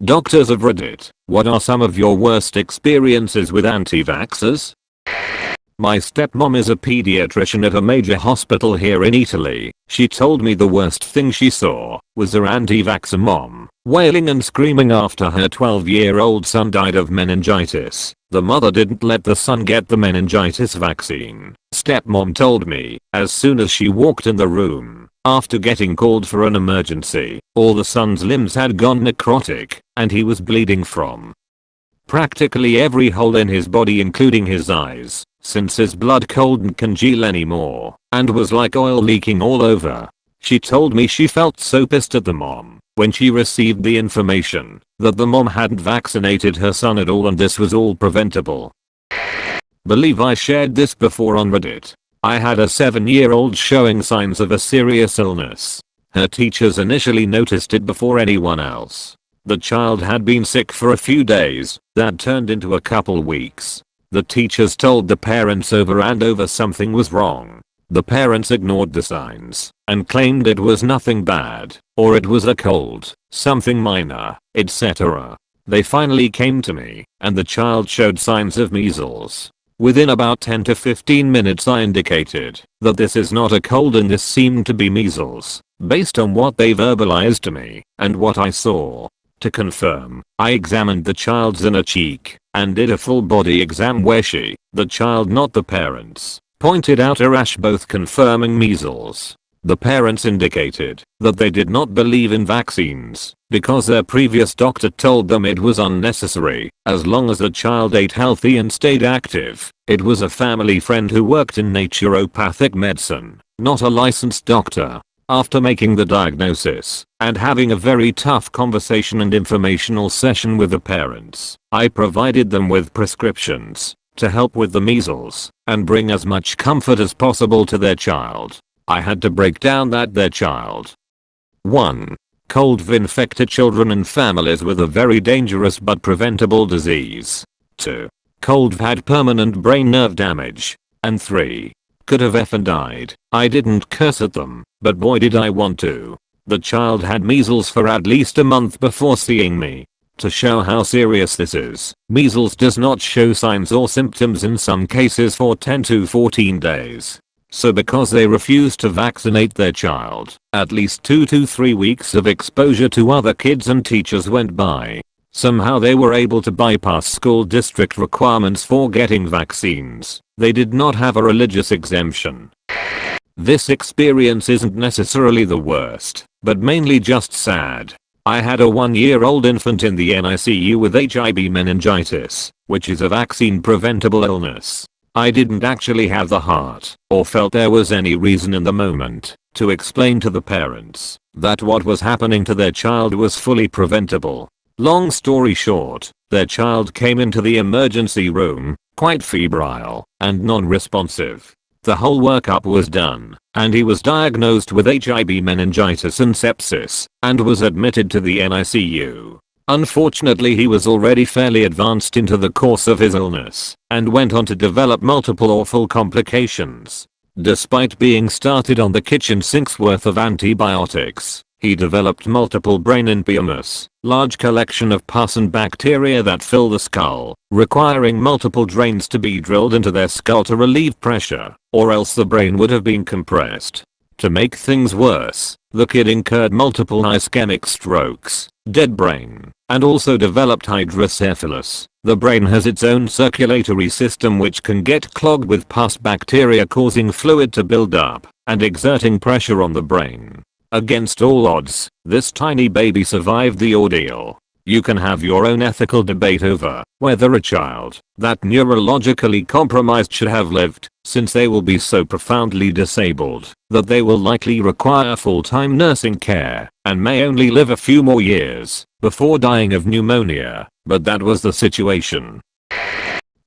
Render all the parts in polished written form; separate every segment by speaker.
Speaker 1: Doctors of Reddit, what are some of your worst experiences with anti-vaxxers? My stepmom is a pediatrician at a major hospital here in Italy. She told me the worst thing she saw was her anti-vaxxer mom wailing and screaming after her 12-year-old son died of meningitis. The mother didn't let the son get the meningitis vaccine. Stepmom told me, as soon as she walked in the room, after getting called for an emergency, all the son's limbs had gone necrotic, and he was bleeding from practically every hole in his body including his eyes, since his blood couldn't congeal anymore, and was like oil leaking all over. She told me she felt so pissed at the mom when she received the information that the mom hadn't vaccinated her son at all and this was all preventable. Believe I shared this before on Reddit. I had a 7-year-old showing signs of a serious illness. Her teachers initially noticed it before anyone else. The child had been sick for a few days, that turned into a couple weeks. The teachers told the parents over and over something was wrong. The parents ignored the signs and claimed it was nothing bad, or it was a cold, something minor, etc. They finally came to me, and the child showed signs of measles. Within about 10 to 15 minutes I indicated that this is not a cold and this seemed to be measles, based on what they verbalized to me and what I saw. To confirm, I examined the child's inner cheek and did a full body exam where she, the child not the parents, pointed out a rash, both confirming measles. The parents indicated that they did not believe in vaccines because their previous doctor told them it was unnecessary as long as the child ate healthy and stayed active. It was a family friend who worked in naturopathic medicine, not a licensed doctor. After making the diagnosis and having a very tough conversation and informational session with the parents, I provided them with prescriptions to help with the measles and bring as much comfort as possible to their child. I had to break down that their child 1. Cold infected children and families with a very dangerous but preventable disease. 2. Cold had permanent brain nerve damage. And 3. Could have effing died. I didn't curse at them, but boy did I want to. The child had measles for at least a month before seeing me. To show how serious this is, measles does not show signs or symptoms in some cases for 10 to 14 days. So because they refused to vaccinate their child, at least 2 to 3 weeks of exposure to other kids and teachers went by. Somehow they were able to bypass school district requirements for getting vaccines. They did not have a religious exemption. This experience isn't necessarily the worst, but mainly just sad. I had a 1-year-old infant in the NICU with HIV meningitis, which is a vaccine preventable illness. I didn't actually have the heart, or felt there was any reason in the moment, to explain to the parents that what was happening to their child was fully preventable. Long story short, their child came into the emergency room, quite febrile and non-responsive. The whole workup was done, and he was diagnosed with HIV meningitis and sepsis, and was admitted to the NICU. Unfortunately, he was already fairly advanced into the course of his illness, and went on to develop multiple awful complications. Despite being started on the kitchen sink's worth of antibiotics, he developed multiple brain inpiomas, large collection of pus and bacteria that fill the skull, requiring multiple drains to be drilled into their skull to relieve pressure, or else the brain would have been compressed. To make things worse, the kid incurred multiple ischemic strokes, dead brain, and also developed hydrocephalus. The brain has its own circulatory system which can get clogged with pus bacteria, causing fluid to build up and exerting pressure on the brain. Against all odds, this tiny baby survived the ordeal. You can have your own ethical debate over whether a child that neurologically compromised should have lived, since they will be so profoundly disabled that they will likely require full-time nursing care and may only live a few more years before dying of pneumonia, but that was the situation.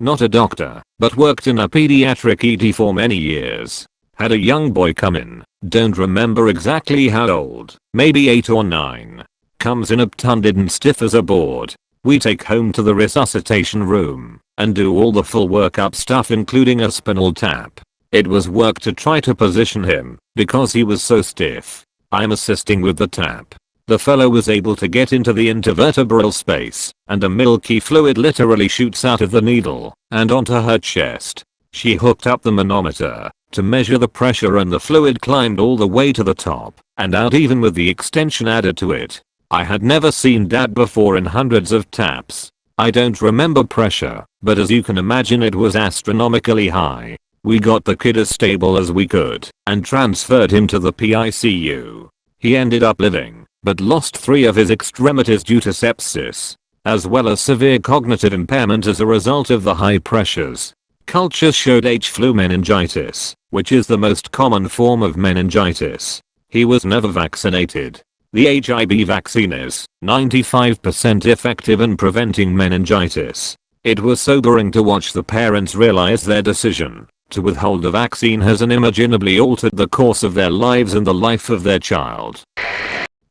Speaker 1: Not a doctor, but worked in a pediatric ED for many years. Had a young boy come in, don't remember exactly how old, maybe 8 or 9. Comes in obtunded and stiff as a board. We take home to the resuscitation room and do all the full workup stuff including a spinal tap. It was work to try to position him because he was so stiff. I'm assisting with the tap. The fellow was able to get into the intervertebral space, and a milky fluid literally shoots out of the needle and onto her chest. She hooked up the manometer to measure the pressure and the fluid climbed all the way to the top and out even with the extension added to it. I had never seen that before in hundreds of taps. I don't remember pressure, but as you can imagine it was astronomically high. We got the kid as stable as we could and transferred him to the PICU. He ended up living, but lost 3 of his extremities due to sepsis, as well as severe cognitive impairment as a result of the high pressures. Cultures showed H-flu meningitis, which is the most common form of meningitis. He was never vaccinated. The HIB vaccine is 95% effective in preventing meningitis. It was sobering to watch the parents realize their decision to withhold the vaccine has unimaginably altered the course of their lives and the life of their child.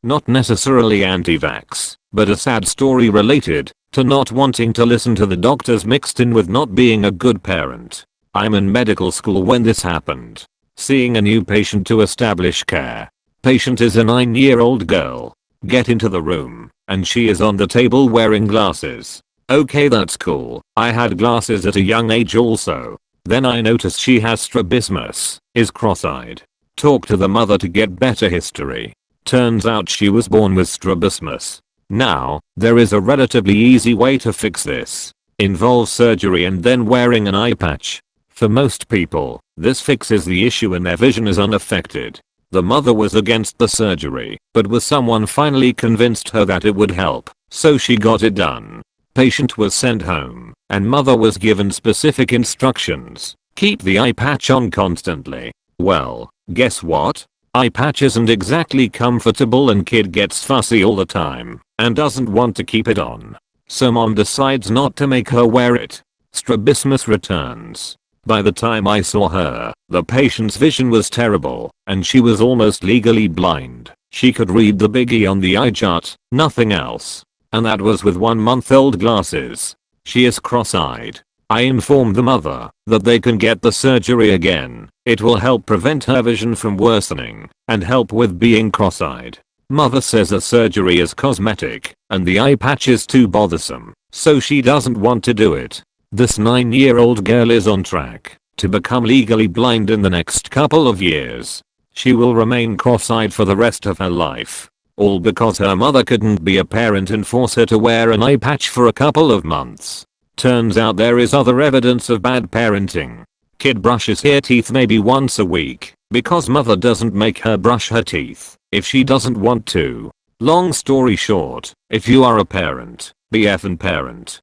Speaker 1: Not necessarily anti-vax, but a sad story related to not wanting to listen to the doctors mixed in with not being a good parent. I'm in medical school when this happened. Seeing a new patient to establish care. Patient is a 9-year-old girl. Get into the room, and she is on the table wearing glasses. Okay, that's cool. I had glasses at a young age also. Then I notice she has strabismus, is cross-eyed. Talk to the mother to get better history. Turns out she was born with strabismus. Now, there is a relatively easy way to fix this. Involves surgery and then wearing an eye patch. For most people, this fixes the issue and their vision is unaffected. The mother was against the surgery, but was someone finally convinced her that it would help, so she got it done. Patient was sent home, and mother was given specific instructions. Keep the eye patch on constantly. Well, guess what? Eye patch isn't exactly comfortable and kid gets fussy all the time and doesn't want to keep it on. So mom decides not to make her wear it. Strabismus returns. By the time I saw her, the patient's vision was terrible and she was almost legally blind. She could read the biggie on the eye chart, nothing else. And that was with 1-month-old glasses. She is cross-eyed. I informed the mother that they can get the surgery again. It will help prevent her vision from worsening and help with being cross-eyed. Mother says the surgery is cosmetic and the eye patch is too bothersome, so she doesn't want to do it. This 9-year-old girl is on track to become legally blind in the next couple of years. She will remain cross-eyed for the rest of her life. All because her mother couldn't be a parent and force her to wear an eye patch for a couple of months. Turns out there is other evidence of bad parenting. Kid brushes her teeth maybe once a week because mother doesn't make her brush her teeth if she doesn't want to. Long story short, if you are a parent, be effing parent.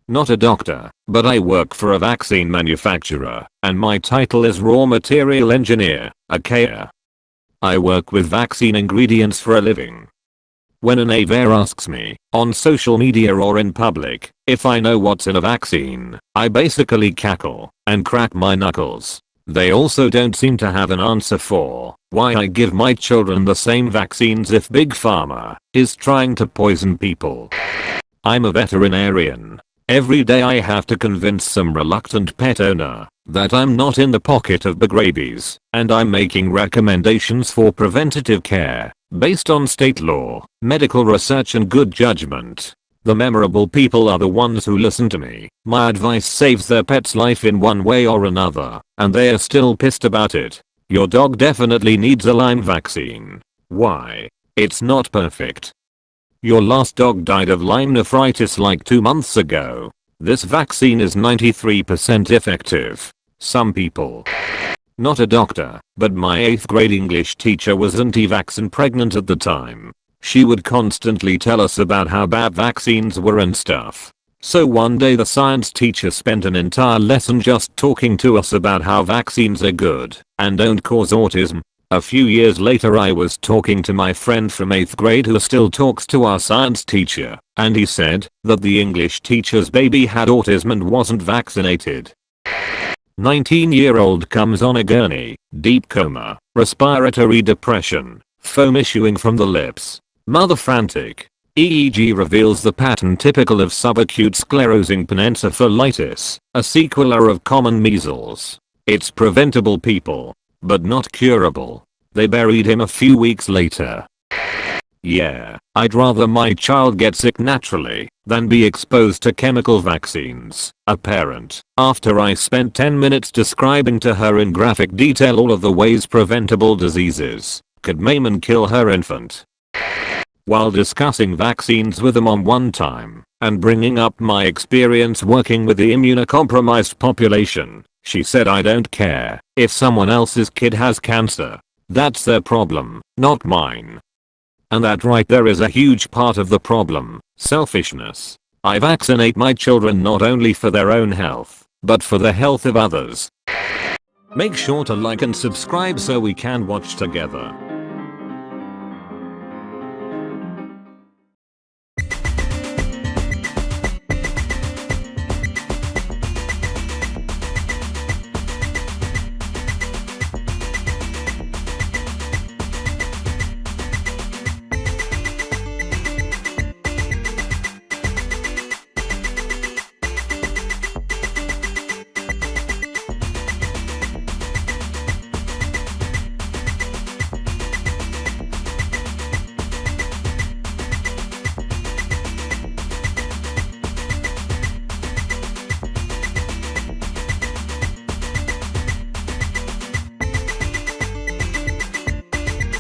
Speaker 1: Not a doctor, but I work for a vaccine manufacturer and my title is raw material engineer, aka. I work with vaccine ingredients for a living. When an AVAR asks me, on social media or in public, if I know what's in a vaccine, I basically cackle and crack my knuckles. They also don't seem to have an answer for why I give my children the same vaccines if Big Pharma is trying to poison people. I'm a veterinarian. Every day I have to convince some reluctant pet owner that I'm not in the pocket of big rabies and I'm making recommendations for preventative care based on state law, medical research and good judgment. The memorable people are the ones who listen to me. My advice saves their pet's life in one way or another, and they are still pissed about it. Your dog definitely needs a Lyme vaccine. Why? It's not perfect. Your last dog died of Lyme nephritis like 2 months ago. This vaccine is 93% effective. Some people. Not a doctor, but my 8th grade English teacher was anti-vax and pregnant at the time. She would constantly tell us about how bad vaccines were and stuff. So one day the science teacher spent an entire lesson just talking to us about how vaccines are good and don't cause autism. A few years later I was talking to my friend from 8th grade who still talks to our science teacher, and he said that the English teacher's baby had autism and wasn't vaccinated. 19-year-old comes on a gurney, deep coma, respiratory depression, foam issuing from the lips. Mother frantic. EEG reveals the pattern typical of subacute sclerosing panencephalitis, a sequela of common measles. It's preventable people, but not curable. They buried him a few weeks later. Yeah, I'd rather my child get sick naturally than be exposed to chemical vaccines, a parent, after I spent 10 minutes describing to her in graphic detail all of the ways preventable diseases could maim and kill her infant. While discussing vaccines with them on one time and bringing up my experience working with the immunocompromised population, she said, "I don't care if someone else's kid has cancer. That's their problem, not mine." And that right there is a huge part of the problem: selfishness. I vaccinate my children not only for their own health, but for the health of others. Make sure to like and subscribe so we can watch together.